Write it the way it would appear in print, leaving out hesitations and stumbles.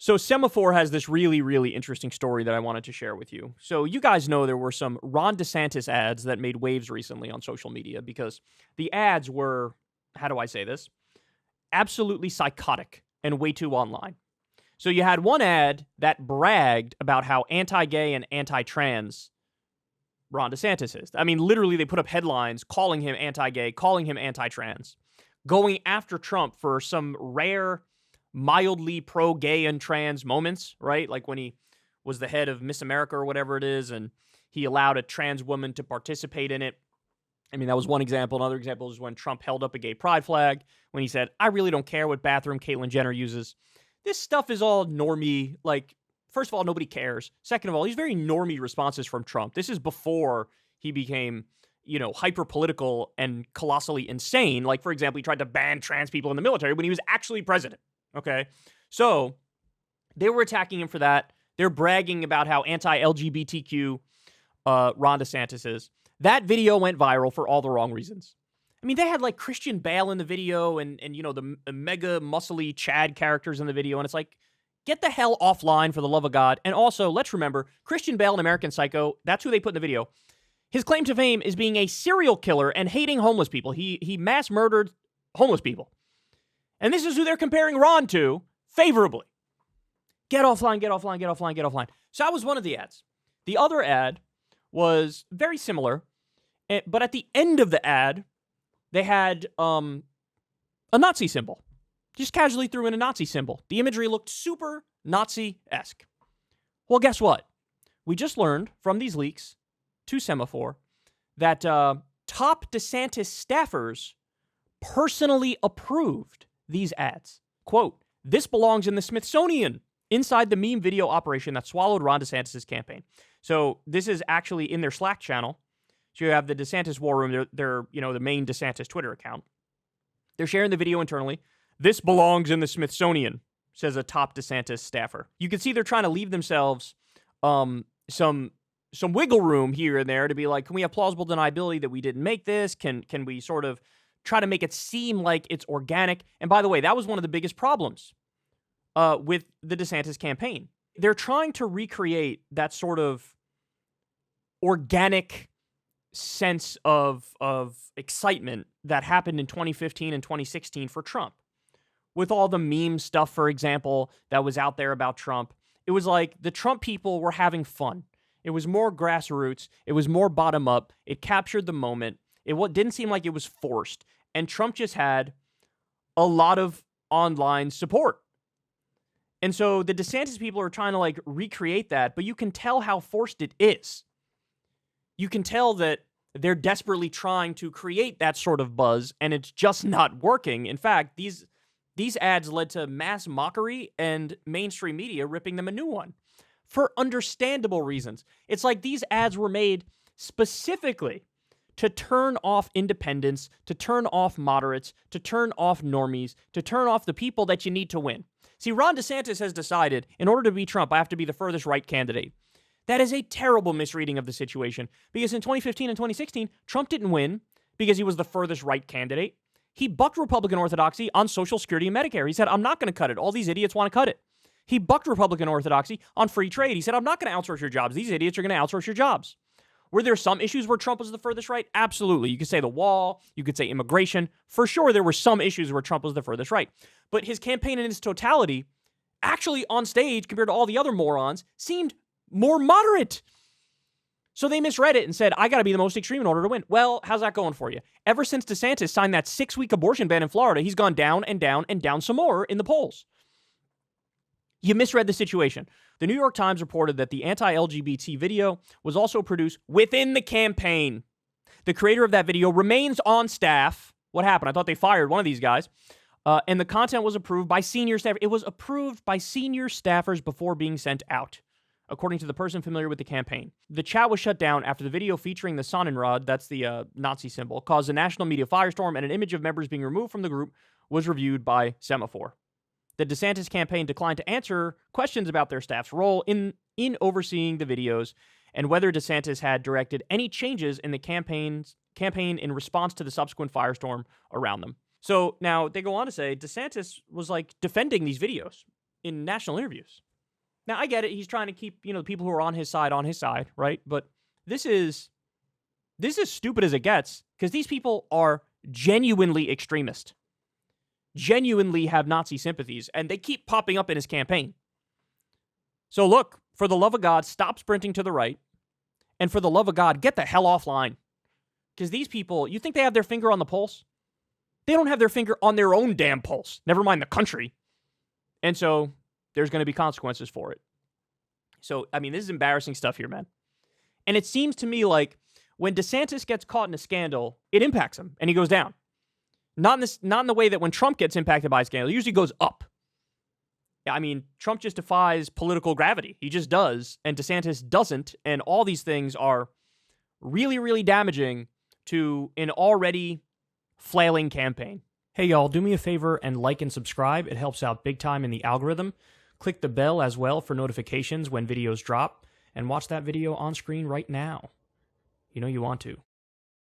So Semaphore has this really, really interesting story that I wanted to share with you. So you guys know there were some Ron DeSantis ads that made waves recently on social media because the ads were, how do I say this? Absolutely psychotic and way too online. So you had one ad that bragged about how anti-gay and anti-trans Ron DeSantis is. I mean, literally they put up headlines calling him anti-gay, calling him anti-trans, going after Trump for some rare mildly pro-gay and trans moments, right? Like when he was the head of Miss America or whatever it is, and he allowed a trans woman to participate in it. I mean, that was one example. Another example is when Trump held up a gay pride flag, when he said, I really don't care what bathroom Caitlyn Jenner uses. This stuff is all normie. Like, first of all, nobody cares. Second of all, these very normie responses from Trump. This is before he became, hyper-political and colossally insane. Like, for example, he tried to ban trans people in the military when he was actually president. Okay, so they were attacking him for that. They're bragging about how anti-LGBTQ Ron DeSantis is. That video went viral for all the wrong reasons. I mean, they had like Christian Bale in the video and the mega muscly Chad characters in the video, and it's like, get the hell offline for the love of God. And also, let's remember, Christian Bale in American Psycho, that's who they put in the video. His claim to fame is being a serial killer and hating homeless people. He mass murdered homeless people. And this is who they're comparing Ron to favorably. Get offline, get offline, get offline, get offline. So that was one of the ads. The other ad was very similar, but at the end of the ad, they had a Nazi symbol. Just casually threw in a Nazi symbol. The imagery looked super Nazi-esque. Well, guess what? We just learned from these leaks to Semaphore that top DeSantis staffers personally approved these ads. Quote, this belongs in the Smithsonian, inside the meme video operation that swallowed Ron DeSantis' campaign. So this is actually in their Slack channel. So you have the DeSantis War Room, they're the main DeSantis Twitter account. They're sharing the video internally. This belongs in the Smithsonian, says a top DeSantis staffer. You can see they're trying to leave themselves some wiggle room here and there to be like, can we have plausible deniability that we didn't make this? Can we sort of try to make it seem like it's organic? And by the way, that was one of the biggest problems with the DeSantis campaign. They're trying to recreate that sort of organic sense of excitement that happened in 2015 and 2016 for Trump. With all the meme stuff, for example, that was out there about Trump, it was like the Trump people were having fun. It was more grassroots. It was more bottom up. It captured the moment. It didn't seem like it was forced. And Trump just had a lot of online support. And so the DeSantis people are trying to like recreate that, but you can tell how forced it is. You can tell that they're desperately trying to create that sort of buzz, and it's just not working. In fact, these ads led to mass mockery and mainstream media ripping them a new one for understandable reasons. It's like these ads were made specifically to turn off independents, to turn off moderates, to turn off normies, to turn off the people that you need to win. See, Ron DeSantis has decided, in order to beat Trump, I have to be the furthest right candidate. That is a terrible misreading of the situation, because in 2015 and 2016, Trump didn't win because he was the furthest right candidate. He bucked Republican orthodoxy on Social Security and Medicare. He said, I'm not going to cut it. All these idiots want to cut it. He bucked Republican orthodoxy on free trade. He said, I'm not going to outsource your jobs. These idiots are going to outsource your jobs. Were there some issues where Trump was the furthest right? Absolutely. You could say the wall. You could say immigration. For sure, there were some issues where Trump was the furthest right. But his campaign in its totality, actually on stage, compared to all the other morons, seemed more moderate. So they misread it and said, I got to be the most extreme in order to win. Well, how's that going for you? Ever since DeSantis signed that 6-week abortion ban in Florida, he's gone down and down and down some more in the polls. You misread the situation. The New York Times reported that the anti-LGBT video was also produced within the campaign. The creator of that video remains on staff. What happened? I thought they fired one of these guys. And the content was approved by senior staff. It was approved by senior staffers before being sent out, according to the person familiar with the campaign. The chat was shut down after the video featuring the Sonnenrad, that's the Nazi symbol, caused a national media firestorm, and an image of members being removed from the group was reviewed by Semaphore. The DeSantis campaign declined to answer questions about their staff's role in overseeing the videos and whether DeSantis had directed any changes in the campaign in response to the subsequent firestorm around them. So now they go on to say DeSantis was like defending these videos in national interviews. Now, I get it. He's trying to keep, the people who are on his side, right? But this is stupid as it gets, because these people are genuinely extremist, genuinely have Nazi sympathies, and they keep popping up in his campaign. So look, for the love of God, stop sprinting to the right, and for the love of God, get the hell offline. Because these people, you think they have their finger on the pulse? They don't have their finger on their own damn pulse, never mind the country. And so there's going to be consequences for it. So, I mean, this is embarrassing stuff here, man. And it seems to me like when DeSantis gets caught in a scandal, it impacts him and he goes down. Not in the way that when Trump gets impacted by a scandal, it usually goes up. I mean, Trump just defies political gravity. He just does, and DeSantis doesn't, and all these things are really, really damaging to an already flailing campaign. Hey, y'all, do me a favor and like and subscribe. It helps out big time in the algorithm. Click the bell as well for notifications when videos drop, and watch that video on screen right now. You know you want to.